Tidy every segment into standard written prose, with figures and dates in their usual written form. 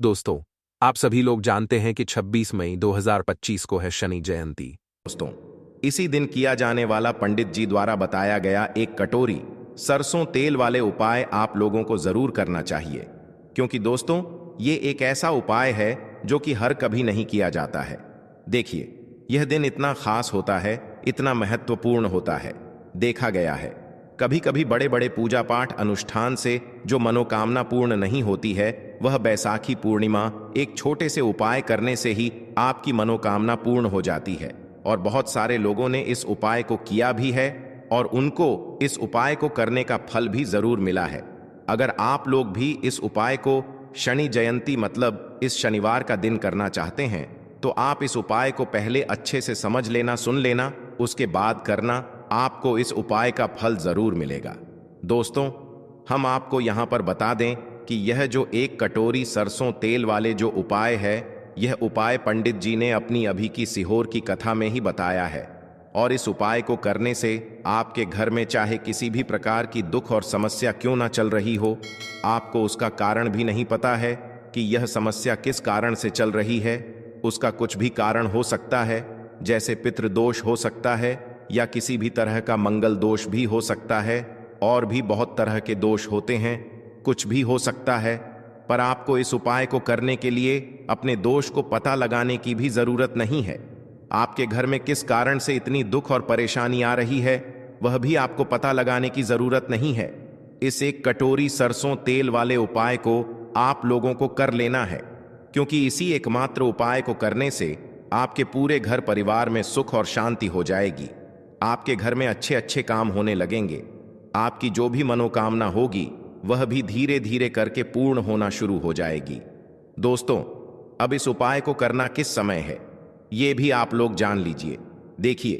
दोस्तों, आप सभी लोग जानते हैं कि 26 मई 2025 को है शनि जयंती। दोस्तों, इसी दिन किया जाने वाला पंडित जी द्वारा बताया गया एक कटोरी सरसों तेल वाले उपाय आप लोगों को जरूर करना चाहिए, क्योंकि दोस्तों ये एक ऐसा उपाय है जो कि हर कभी नहीं किया जाता है। देखिए, यह दिन इतना खास होता है, इतना महत्वपूर्ण होता है। देखा गया है कभी कभी बड़े बड़े पूजा पाठ अनुष्ठान से जो मनोकामना पूर्ण नहीं होती है, वह बैसाखी पूर्णिमा एक छोटे से उपाय करने से ही आपकी मनोकामना पूर्ण हो जाती है। और बहुत सारे लोगों ने इस उपाय को किया भी है और उनको इस उपाय को करने का फल भी जरूर मिला है। अगर आप लोग भी इस उपाय को शनि जयंती मतलब इस शनिवार का दिन करना चाहते हैं, तो आप इस उपाय को पहले अच्छे से समझ लेना, सुन लेना, उसके बाद करना। आपको इस उपाय का फल जरूर मिलेगा। दोस्तों, हम आपको यहां पर बता दें कि यह जो एक कटोरी सरसों तेल वाले जो उपाय है, यह उपाय पंडित जी ने अपनी अभी की सीहोर की कथा में ही बताया है। और इस उपाय को करने से आपके घर में चाहे किसी भी प्रकार की दुख और समस्या क्यों ना चल रही हो, आपको उसका कारण भी नहीं पता है कि यह समस्या किस कारण से चल रही है। उसका कुछ भी कारण हो सकता है, जैसे पितृदोष हो सकता है या किसी भी तरह का मंगल दोष भी हो सकता है, और भी बहुत तरह के दोष होते हैं, कुछ भी हो सकता है। पर आपको इस उपाय को करने के लिए अपने दोष को पता लगाने की भी जरूरत नहीं है। आपके घर में किस कारण से इतनी दुख और परेशानी आ रही है, वह भी आपको पता लगाने की जरूरत नहीं है। इस एक कटोरी सरसों तेल वाले उपाय को आप लोगों को कर लेना है, क्योंकि इसी एकमात्र उपाय को करने से आपके पूरे घर परिवार में सुख और शांति हो जाएगी। आपके घर में अच्छे अच्छे काम होने लगेंगे। आपकी जो भी मनोकामना होगी वह भी धीरे धीरे करके पूर्ण होना शुरू हो जाएगी। दोस्तों, अब इस उपाय को करना किस समय है, ये भी आप लोग जान लीजिए। देखिए,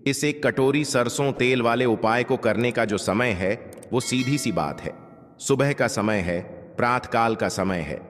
इस एक कटोरी सरसों तेल वाले उपाय को करने का जो समय है, वो सीधी सी बात है, सुबह का समय है, प्रातःकाल का समय है।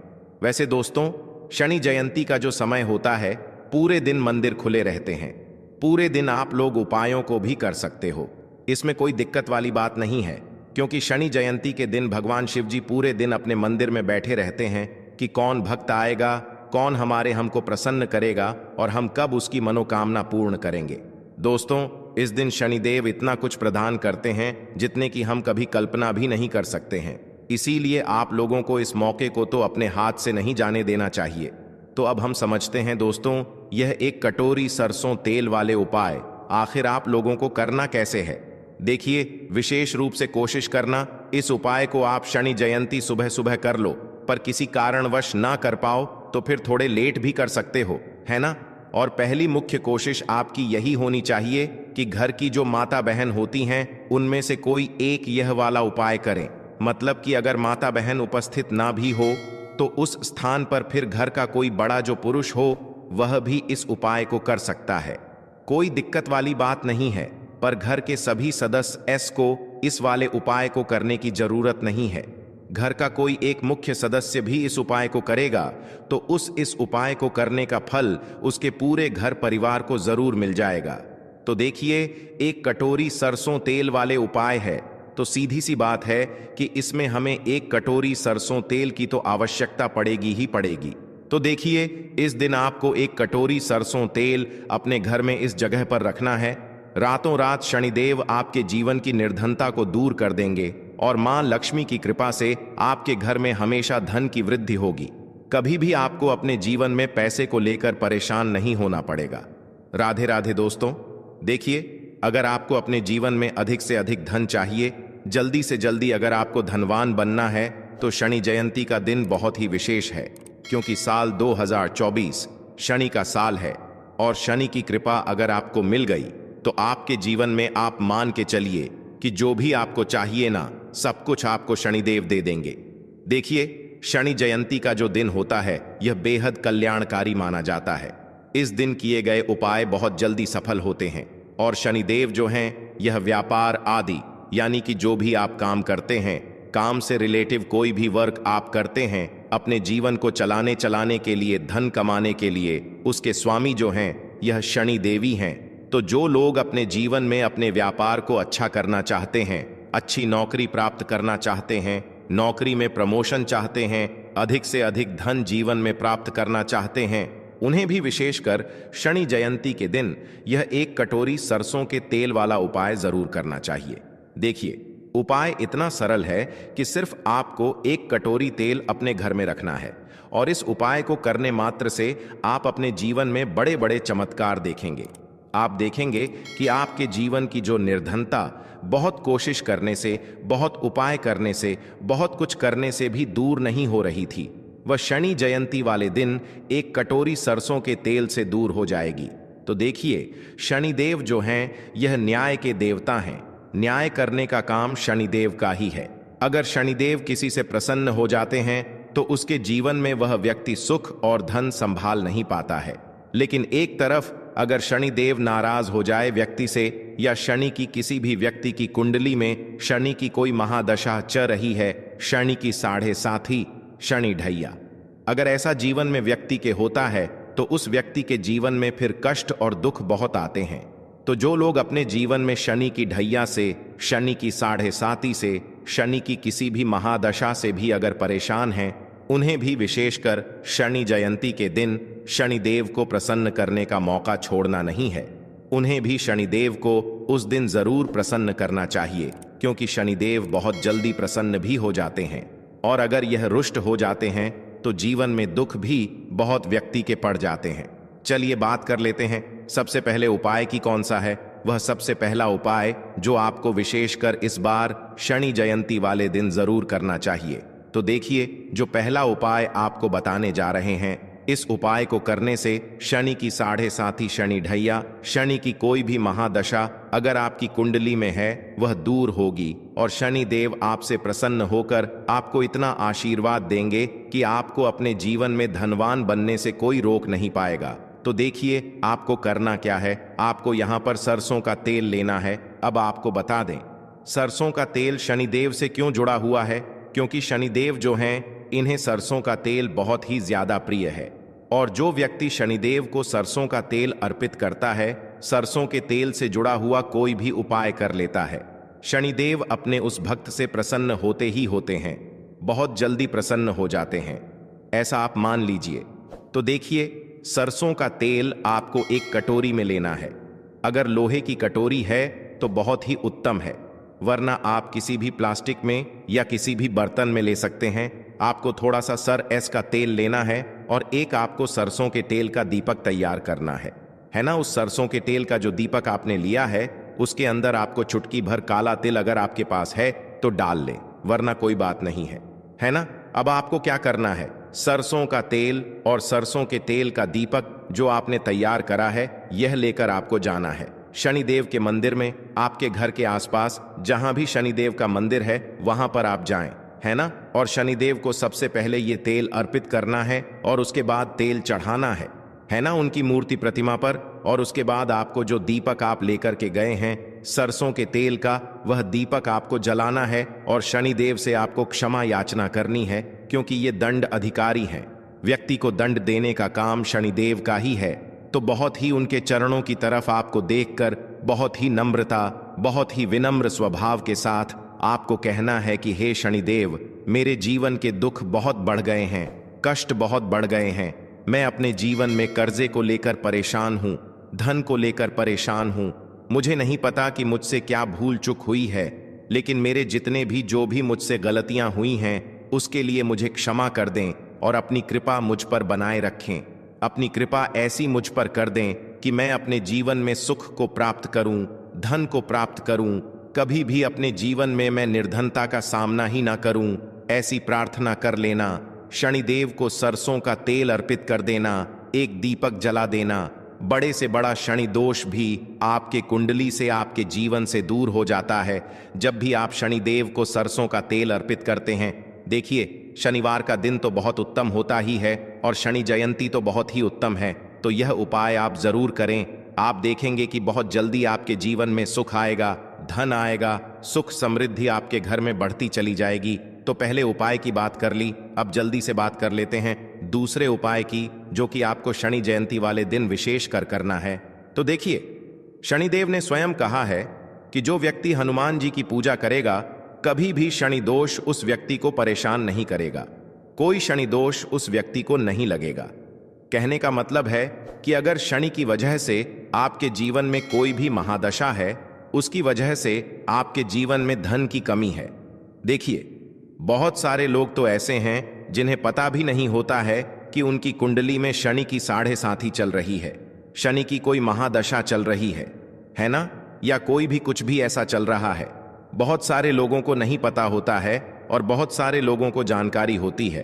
वैसे दोस्तों, शनि जयंती का जो समय होता है, पूरे दिन मंदिर खुले रहते हैं। पूरे दिन आप लोग उपायों को भी कर सकते हो, इसमें कोई दिक्कत वाली बात नहीं है, क्योंकि शनि जयंती के दिन भगवान शिव जी पूरे दिन अपने मंदिर में बैठे रहते हैं कि कौन भक्त आएगा, कौन हमको प्रसन्न करेगा और हम कब उसकी मनोकामना पूर्ण करेंगे। दोस्तों, इस दिन शनिदेव इतना कुछ प्रदान करते हैं जितने की हम कभी कल्पना भी नहीं कर सकते हैं। इसीलिए आप लोगों को इस मौके को तो अपने हाथ से नहीं जाने देना चाहिए। तो अब हम समझते हैं दोस्तों, यह एक कटोरी सरसों तेल वाले उपाय आखिर आप लोगों को करना कैसे है। देखिए, विशेष रूप से कोशिश करना इस उपाय को आप शनि जयंती सुबह सुबह कर लो, पर किसी कारणवश ना कर पाओ तो फिर थोड़े लेट भी कर सकते हो, है ना। और पहली मुख्य कोशिश आपकी यही होनी चाहिए कि घर की जो माता बहन होती हैं, उनमें से कोई एक यह वाला उपाय करें। मतलब कि अगर माता बहन उपस्थित ना भी हो तो उस स्थान पर फिर घर का कोई बड़ा जो पुरुष हो, वह भी इस उपाय को कर सकता है। कोई दिक्कत वाली बात नहीं है, पर घर के सभी सदस्य को इस वाले उपाय को करने की जरूरत नहीं है। घर का कोई एक मुख्य सदस्य भी इस उपाय को करेगा तो इस उपाय को करने का फल उसके पूरे घर परिवार को जरूर मिल जाएगा। तो देखिए, एक कटोरी सरसों तेल वाले उपाय है, तो सीधी सी बात है कि इसमें हमें एक कटोरी सरसों तेल की तो आवश्यकता पड़ेगी ही पड़ेगी। तो देखिए, इस दिन आपको एक कटोरी सरसों तेल अपने घर में इस जगह पर रखना है। रातों रात शनिदेव आपके जीवन की निर्धनता को दूर कर देंगे और मां लक्ष्मी की कृपा से आपके घर में हमेशा धन की वृद्धि होगी। कभी भी आपको अपने जीवन में पैसे को लेकर परेशान नहीं होना पड़ेगा। राधे राधे दोस्तों। देखिए, अगर आपको अपने जीवन में अधिक से अधिक धन चाहिए, जल्दी से जल्दी अगर आपको धनवान बनना है, तो शनि जयंती का दिन बहुत ही विशेष है, क्योंकि साल 2024 शनि का साल है। और शनि की कृपा अगर आपको मिल गई तो आपके जीवन में आप मान के चलिए कि जो भी आपको चाहिए ना, सब कुछ आपको शनिदेव दे देंगे। देखिए, शनि जयंती का जो दिन होता है, यह बेहद कल्याणकारी माना जाता है। इस दिन किए गए उपाय बहुत जल्दी सफल होते हैं और शनिदेव जो हैं, यह व्यापार आदि यानी कि जो भी आप काम करते हैं, काम से रिलेटिव कोई भी वर्क आप करते हैं, अपने जीवन को चलाने के लिए, धन कमाने के लिए, उसके स्वामी जो हैं, यह शनि देवी हैं। तो जो लोग अपने जीवन में अपने व्यापार को अच्छा करना चाहते हैं, अच्छी नौकरी प्राप्त करना चाहते हैं, नौकरी में प्रमोशन चाहते हैं, अधिक से अधिक धन जीवन में प्राप्त करना चाहते हैं, उन्हें भी विशेषकर शनि जयंती के दिन यह 1 कटोरी सरसों के तेल वाला उपाय जरूर करना चाहिए। देखिए, उपाय इतना सरल है कि सिर्फ आपको 1 कटोरी तेल अपने घर में रखना है और इस उपाय को करने मात्र से आप अपने जीवन में बड़े बड़े चमत्कार देखेंगे। आप देखेंगे कि आपके जीवन की जो निर्धनता बहुत कोशिश करने से, बहुत उपाय करने से, बहुत कुछ करने से भी दूर नहीं हो रही थी, वह शनि जयंती वाले दिन 1 कटोरी सरसों के तेल से दूर हो जाएगी। तो देखिए, शनिदेव जो हैं यह न्याय के देवता हैं। न्याय करने का काम शनिदेव का ही है। अगर शनिदेव किसी से प्रसन्न हो जाते हैं तो उसके जीवन में वह व्यक्ति सुख और धन संभाल नहीं पाता है। लेकिन एक तरफ अगर शनिदेव नाराज हो जाए व्यक्ति से, या शनि की किसी भी व्यक्ति की कुंडली में शनि की कोई महादशा चल रही है, शनि की 7.5 शनि ढैया, अगर ऐसा जीवन में व्यक्ति के होता है तो उस व्यक्ति के जीवन में फिर कष्ट और दुख बहुत आते हैं। तो जो लोग अपने जीवन में शनि की ढैया से, शनि की 7.5 से, शनि की किसी भी महादशा से भी अगर परेशान हैं, उन्हें भी विशेषकर शनि जयंती के दिन शनिदेव को प्रसन्न करने का मौका छोड़ना नहीं है। उन्हें भी शनिदेव को उस दिन जरूर प्रसन्न करना चाहिए, क्योंकि शनिदेव बहुत जल्दी प्रसन्न भी हो जाते हैं और अगर यह रुष्ट हो जाते हैं तो जीवन में दुख भी बहुत व्यक्ति के पड़ जाते हैं। चलिए बात कर लेते हैं सबसे पहले उपाय की कौन सा है। वह सबसे पहला उपाय जो आपको विशेषकर इस बार शनि जयंती वाले दिन जरूर करना चाहिए। तो देखिए, जो पहला उपाय आपको बताने जा रहे हैं, इस उपाय को करने से शनि की 7.5 शनि ढैया, शनि की कोई भी महादशा अगर आपकी कुंडली में है वह दूर होगी और शनि देव आपसे प्रसन्न होकर आपको इतना आशीर्वाद देंगे कि आपको अपने जीवन में धनवान बनने से कोई रोक नहीं पाएगा। तो देखिए, आपको करना क्या है। आपको यहाँ पर सरसों का तेल लेना है। अब आपको बता दें, सरसों का तेल शनिदेव से क्यों जुड़ा हुआ है, क्योंकि शनिदेव जो हैं इन्हें सरसों का तेल बहुत ही ज्यादा प्रिय है और जो व्यक्ति शनिदेव को सरसों का तेल अर्पित करता है, सरसों के तेल से जुड़ा हुआ कोई भी उपाय कर लेता है, शनिदेव अपने उस भक्त से प्रसन्न होते ही होते हैं, बहुत जल्दी प्रसन्न हो जाते हैं, ऐसा आप मान लीजिए। तो देखिए, सरसों का तेल आपको 1 कटोरी में लेना है। अगर लोहे की कटोरी है तो बहुत ही उत्तम है, वरना आप किसी भी प्लास्टिक में या किसी भी बर्तन में ले सकते हैं। आपको थोड़ा सा सरस का तेल लेना है और एक आपको सरसों के तेल का दीपक तैयार करना है ना। उस सरसों के तेल का जो दीपक आपने लिया है उसके अंदर आपको चुटकी भर काला तिल अगर आपके पास है तो डाल लें, वरना कोई बात नहीं है ना। अब आपको क्या करना है, सरसों का तेल और सरसों के तेल का दीपक जो आपने तैयार करा है यह लेकर आपको जाना है शनिदेव के मंदिर में। आपके घर के आसपास जहां भी शनिदेव का मंदिर है वहां पर आप जाएं, है ना। और शनिदेव को सबसे पहले ये तेल अर्पित करना है और उसके बाद तेल चढ़ाना है ना, उनकी मूर्ति प्रतिमा पर। और उसके बाद आपको जो दीपक आप लेकर के गए हैं सरसों के तेल का, वह दीपक आपको जलाना है और शनिदेव से आपको क्षमा याचना करनी है, क्योंकि ये दंड अधिकारी हैं। व्यक्ति को दंड देने का काम शनिदेव का ही है। तो बहुत ही उनके चरणों की तरफ आपको देखकर बहुत ही नम्रता, बहुत ही विनम्र स्वभाव के साथ आपको कहना है कि हे शनिदेव, मेरे जीवन के दुख बहुत बढ़ गए हैं, कष्ट बहुत बढ़ गए हैं। मैं अपने जीवन में कर्जे को लेकर परेशान हूं, धन को लेकर परेशान हूं। मुझे नहीं पता कि मुझसे क्या भूल चूक हुई है, लेकिन मेरे जितने भी जो भी मुझसे गलतियां हुई हैं उसके लिए मुझे क्षमा कर दें और अपनी कृपा मुझ पर बनाए रखें। अपनी कृपा ऐसी मुझ पर कर दें कि मैं अपने जीवन में सुख को प्राप्त करूं, धन को प्राप्त करूं, कभी भी अपने जीवन में मैं निर्धनता का सामना ही ना करूं, ऐसी प्रार्थना कर लेना। शनिदेव को सरसों का तेल अर्पित कर देना, एक दीपक जला देना। बड़े से बड़ा शनि दोष भी आपके कुंडली से, आपके जीवन से दूर हो जाता है जब भी आप शनिदेव को सरसों का तेल अर्पित करते हैं। देखिए, शनिवार का दिन तो बहुत उत्तम होता ही है और शनि जयंती तो बहुत ही उत्तम है। तो यह उपाय आप जरूर करें। आप देखेंगे कि बहुत जल्दी आपके जीवन में सुख आएगा, धन आएगा, सुख समृद्धि आपके घर में बढ़ती चली जाएगी। तो पहले उपाय की बात कर ली, अब जल्दी से बात कर लेते हैं दूसरे उपाय की, जो कि आपको शनि जयंती वाले दिन विशेष कर करना है। तो देखिए, शनिदेव ने स्वयं कहा है कि जो व्यक्ति हनुमान जी की पूजा करेगा कभी भी शनि दोष उस व्यक्ति को परेशान नहीं करेगा। कोई शनि दोष उस व्यक्ति को नहीं लगेगा। कहने का मतलब है कि अगर शनि की वजह से आपके जीवन में कोई भी महादशा है, उसकी वजह से आपके जीवन में धन की कमी है। देखिए, बहुत सारे लोग तो ऐसे हैं जिन्हें पता भी नहीं होता है कि उनकी कुंडली में शनि की साढ़े साथी चल रही है, शनि की कोई महादशा चल रही है ना, या कोई भी कुछ भी ऐसा चल रहा है। बहुत सारे लोगों को नहीं पता होता है और बहुत सारे लोगों को जानकारी होती है।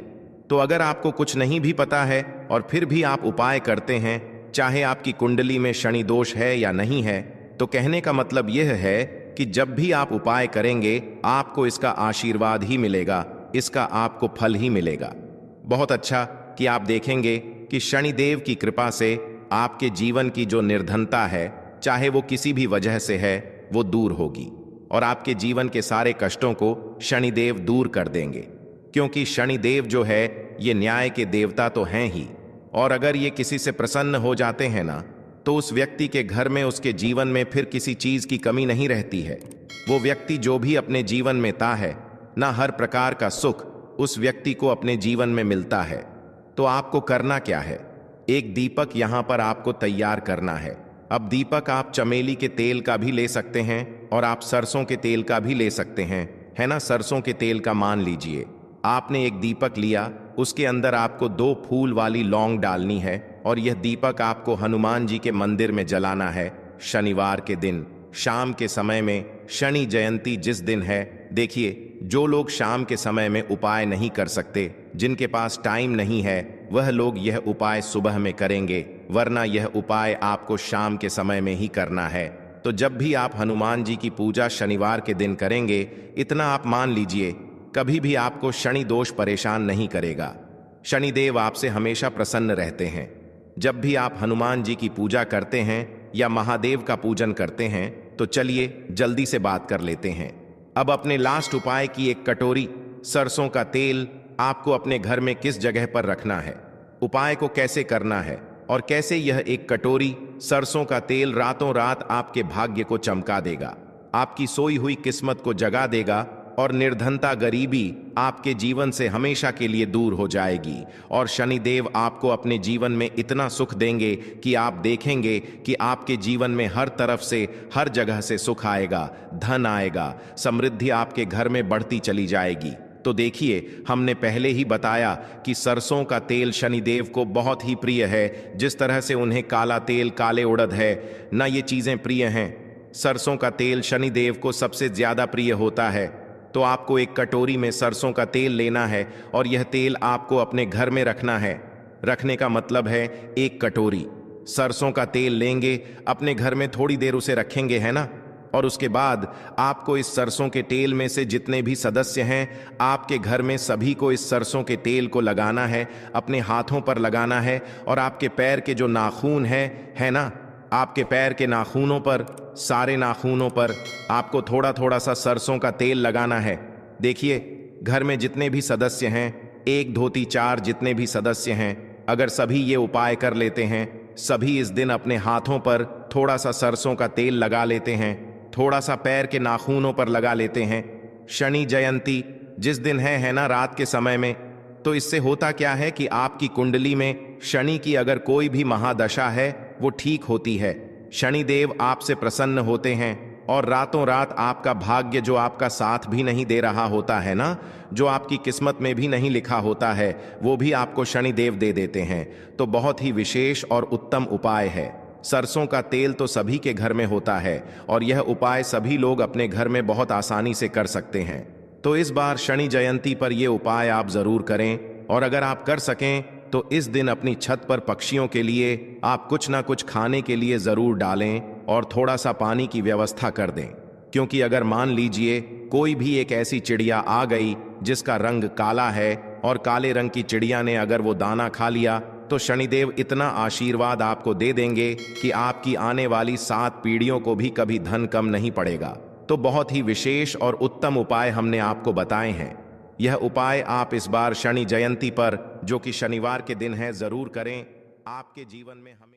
तो अगर आपको कुछ नहीं भी पता है और फिर भी आप उपाय करते हैं, चाहे आपकी कुंडली में शनि दोष है या नहीं है, तो कहने का मतलब यह है कि जब भी आप उपाय करेंगे आपको इसका आशीर्वाद ही मिलेगा, इसका आपको फल ही मिलेगा। बहुत अच्छा कि आप देखेंगे कि शनिदेव की कृपा से आपके जीवन की जो निर्धनता है, चाहे वो किसी भी वजह से है, वो दूर होगी और आपके जीवन के सारे कष्टों को शनिदेव दूर कर देंगे। क्योंकि शनिदेव जो है ये न्याय के देवता तो हैं ही, और अगर ये किसी से प्रसन्न हो जाते हैं ना, तो उस व्यक्ति के घर में, उसके जीवन में फिर किसी चीज की कमी नहीं रहती है। वो व्यक्ति जो भी अपने जीवन में ता है ना, हर प्रकार का सुख उस व्यक्ति को अपने जीवन में मिलता है। तो आपको करना क्या है, एक दीपक यहां पर आपको तैयार करना है। अब दीपक आप चमेली के तेल का भी ले सकते हैं और आप सरसों के तेल का भी ले सकते हैं, है ना। सरसों के तेल का मान लीजिए आपने एक दीपक लिया, उसके अंदर आपको 2 फूल वाली लौंग डालनी है और यह दीपक आपको हनुमान जी के मंदिर में जलाना है शनिवार के दिन शाम के समय में। शनि जयंती जिस दिन है, देखिए, जो लोग शाम के समय में उपाय नहीं कर सकते, जिनके पास टाइम नहीं है, वह लोग यह उपाय सुबह में करेंगे, वरना यह उपाय आपको शाम के समय में ही करना है। तो जब भी आप हनुमान जी की पूजा शनिवार के दिन करेंगे, इतना आप मान लीजिए, कभी भी आपको शनि दोष परेशान नहीं करेगा। शनिदेव आपसे हमेशा प्रसन्न रहते हैं। जब भी आप हनुमान जी की पूजा करते हैं या महादेव का पूजन करते हैं, तो चलिए जल्दी से बात कर लेते हैं। अब अपने लास्ट उपाय की एक कटोरी सरसों का तेल आपको अपने घर में किस जगह पर रखना है, उपाय को कैसे करना है और कैसे यह एक कटोरी सरसों का तेल रातों रात आपके भाग्य को चमका देगा, आपकी सोई हुई किस्मत को जगा देगा और निर्धनता, गरीबी आपके जीवन से हमेशा के लिए दूर हो जाएगी। और शनिदेव आपको अपने जीवन में इतना सुख देंगे कि आप देखेंगे कि आपके जीवन में हर तरफ से, हर जगह से सुख आएगा, धन आएगा, समृद्धि आपके घर में बढ़ती चली जाएगी। तो देखिए, हमने पहले ही बताया कि सरसों का तेल शनिदेव को बहुत ही प्रिय है। जिस तरह से उन्हें काला तेल, काले उड़द है ना, ये चीजें प्रिय हैं, सरसों का तेल शनिदेव को सबसे ज्यादा प्रिय होता है। तो आपको एक कटोरी में सरसों का तेल लेना है और यह तेल आपको अपने घर में रखना है। रखने का मतलब है एक कटोरी सरसों का तेल लेंगे, अपने घर में थोड़ी देर उसे रखेंगे, है ना। और उसके बाद आपको इस सरसों के तेल में से जितने भी सदस्य हैं आपके घर में, सभी को इस सरसों के तेल को लगाना है, अपने हाथों पर लगाना है और आपके पैर के जो नाखून है ना, आपके पैर के नाखूनों पर, सारे नाखूनों पर आपको थोड़ा थोड़ा सा सरसों का तेल लगाना है। देखिए, घर में जितने भी सदस्य हैं, 1 धोती 4 जितने भी सदस्य हैं, अगर सभी ये उपाय कर लेते हैं, सभी इस दिन अपने हाथों पर थोड़ा सा सरसों का तेल लगा लेते हैं, थोड़ा सा पैर के नाखूनों पर लगा लेते हैं। शनि जयंती जिस दिन है ना, रात के समय में, तो इससे होता क्या है कि आपकी कुंडली में शनि की अगर कोई भी महादशा है वो ठीक होती है। शनिदेव आपसे प्रसन्न होते हैं और रातों रात आपका भाग्य, जो आपका साथ भी नहीं दे रहा होता है ना, जो आपकी किस्मत में भी नहीं लिखा होता है, वो भी आपको शनिदेव दे देते हैं। तो बहुत ही विशेष और उत्तम उपाय है। सरसों का तेल तो सभी के घर में होता है और यह उपाय सभी लोग अपने घर में बहुत आसानी से कर सकते हैं। तो इस बार शनि जयंती पर यह उपाय आप जरूर करें और अगर आप कर सकें तो इस दिन अपनी छत पर पक्षियों के लिए आप कुछ ना कुछ खाने के लिए जरूर डालें और थोड़ा सा पानी की व्यवस्था कर दें। क्योंकि अगर मान लीजिए कोई भी एक ऐसी चिड़िया आ गई जिसका रंग काला है और काले रंग की चिड़िया ने अगर वो दाना खा लिया, तो शनिदेव इतना आशीर्वाद आपको दे देंगे कि आपकी आने वाली 7 पीढ़ियों को भी कभी धन कम नहीं पड़ेगा। तो बहुत ही विशेष और उत्तम उपाय हमने आपको बताए हैं। यह उपाय आप इस बार शनि जयंती पर, जो कि शनिवार के दिन है, जरूर करें। आपके जीवन में हम